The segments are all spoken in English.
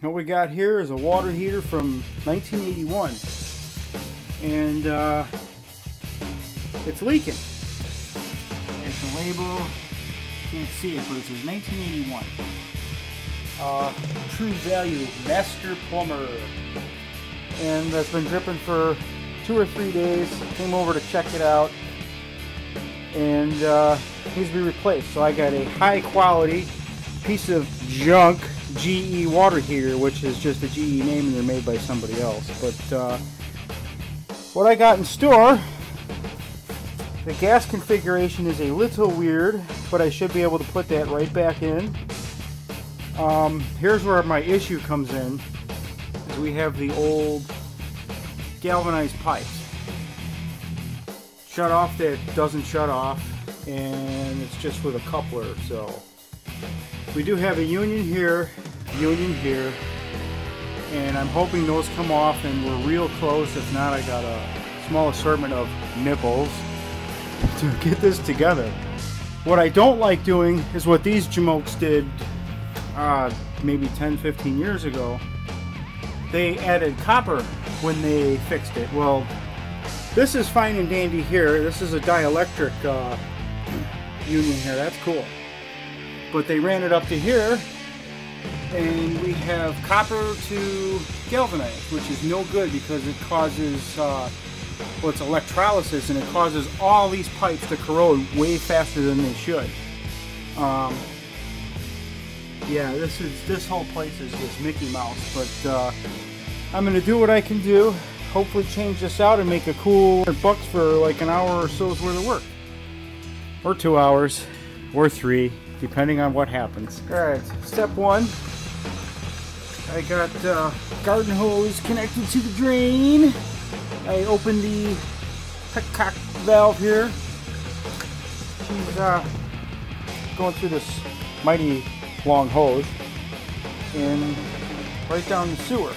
What we got here is a water heater from 1981, and it's leaking. It's the label, can't see it, but it says 1981. True Value Master Plumber, and that's been dripping for 2 or 3 days. Came over to check it out, and needs to be replaced. So I got a high quality piece of junk GE water heater, which is just a GE name and they're made by somebody else. But what I got in store, the gas configuration is a little weird, but I should be able to put that right back in. Here's where my issue comes in, is we have the old galvanized pipes. Shut off that doesn't shut off, and it's just with a coupler. So we do have a union here, and I'm hoping those come off and we're real close. If not, I got a small assortment of nipples to get this together. What I don't like doing is what these jamokes did maybe 10-15 years ago. They added copper when they fixed it. Well, this is fine and dandy here. This is a dielectric union here. That's cool. But they ran it up to here, and we have copper to galvanized, which is no good because it causes, well, it's electrolysis, and it causes all these pipes to corrode way faster than they should. Yeah, this whole place is just Mickey Mouse, but I'm gonna do what I can do. Hopefully change this out and make a cool $100 for like an hour or so's worth of work, or 2 hours, or 3, depending on what happens. All right, step 1. I got garden hose connected to the drain. I opened the petcock valve here. She's going through this mighty long hose and right down the sewer.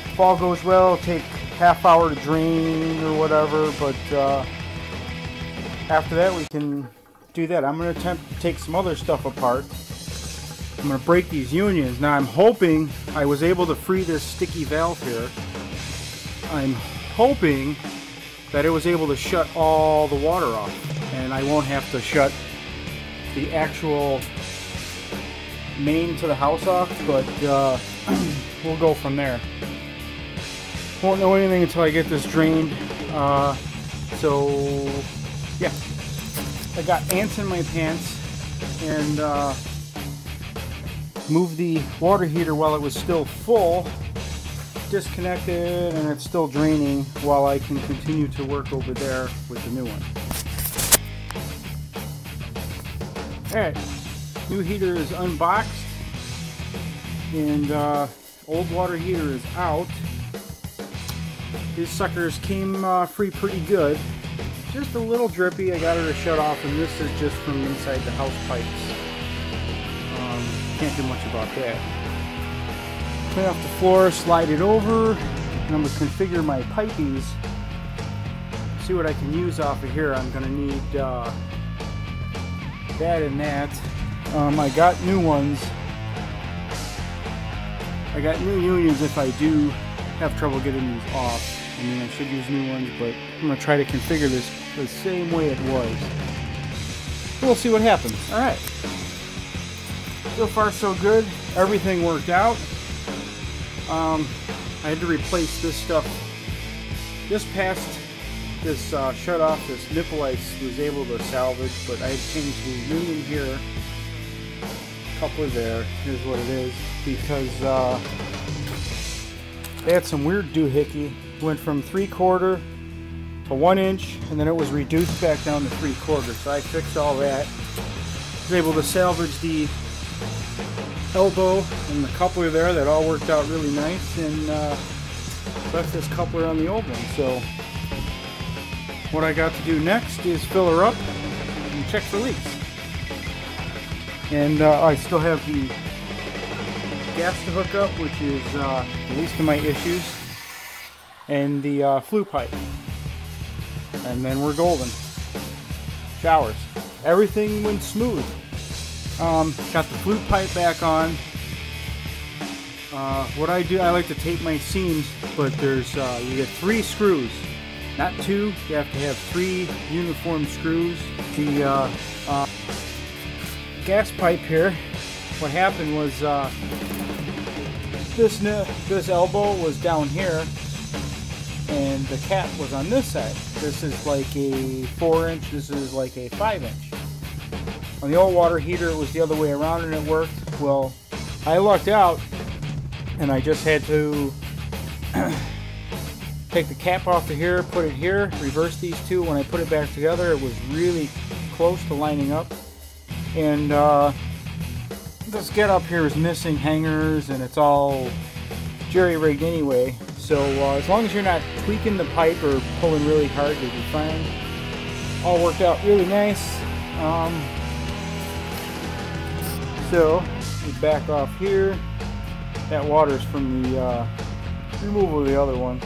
If all goes well, it'll take half hour to drain or whatever, but after that we can do that. I'm going to attempt to take some other stuff apart. I'm going to break these unions. Now I'm hoping I was able to free this sticky valve here. I'm hoping that it was able to shut all the water off, and I won't have to shut the actual main to the house off, but we'll go from there. Won't know anything until I get this drained. So yeah, I got ants in my pants, and moved the water heater while it was still full, disconnected, and it's still draining while I can continue to work over there with the new one. Alright, new heater is unboxed, and old water heater is out. These suckers came free pretty good. Just a little drippy. I got her to shut off, and this is just from inside the house pipes. Can't do much about that. Clean off the floor, slide it over, and I'm going to configure my pipies. See what I can use off of here. I'm going to need that and that. I got new ones. I got new unions if I do have trouble getting these off. I mean, I should use new ones, but I'm going to try to configure this the same way it was. We'll see what happens. Alright. So far so good. Everything worked out. I had to replace this stuff. This shut off, this nipple I was able to salvage, but I had changed the union here, coupler there. Here's what it is, because they had some weird doohickey. Went from 3/4 to 1 inch, and then it was reduced back down to 3/4. So I fixed all that. Was able to salvage the elbow and the coupler there. That all worked out really nice, and left this coupler on the old one. So what I got to do next is fill her up and check for leaks. And I still have the gas to hook up, which is the least of my issues, and the flue pipe, and then we're golden. Showers. Everything went smooth. Got the flute pipe back on. What I do, I like to tape my seams, but there's you get 3 screws, not 2. You have to have 3 uniform screws. The gas pipe here, what happened was this elbow was down here, and the cap was on this side. This is like a 4-inch. This is like a 5-inch. On the old water heater, it was the other way around, and it worked. Well, I lucked out, and I just had to take the cap off of here, put it here, reverse these two. When I put it back together, it was really close to lining up. And this get up here is missing hangers, and it's all jerry-rigged anyway. So as long as you're not tweaking the pipe or pulling really hard, you'll be fine. All worked out really nice. So we back off here. That water's from the removal of the other one.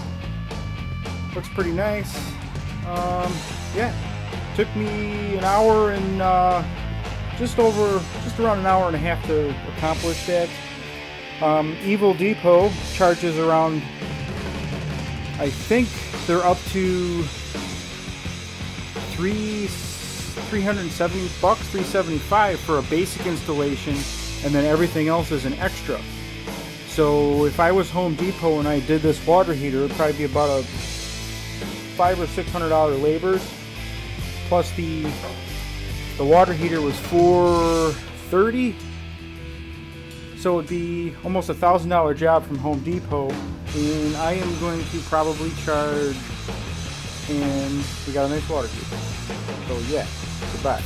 Looks pretty nice. Yeah, took me an hour and just around an hour and a half to accomplish that. Evil Depot charges around, I think they're up to $370, $375 for a basic installation, and then everything else is an extra. So if I was Home Depot and I did this water heater, it'd probably be about a $500 or $600 labor, plus the water heater was $430, so it'd be almost a $1,000 job from Home Depot, and I am going to probably charge, and we got a nice water heater. So yeah, goodbye.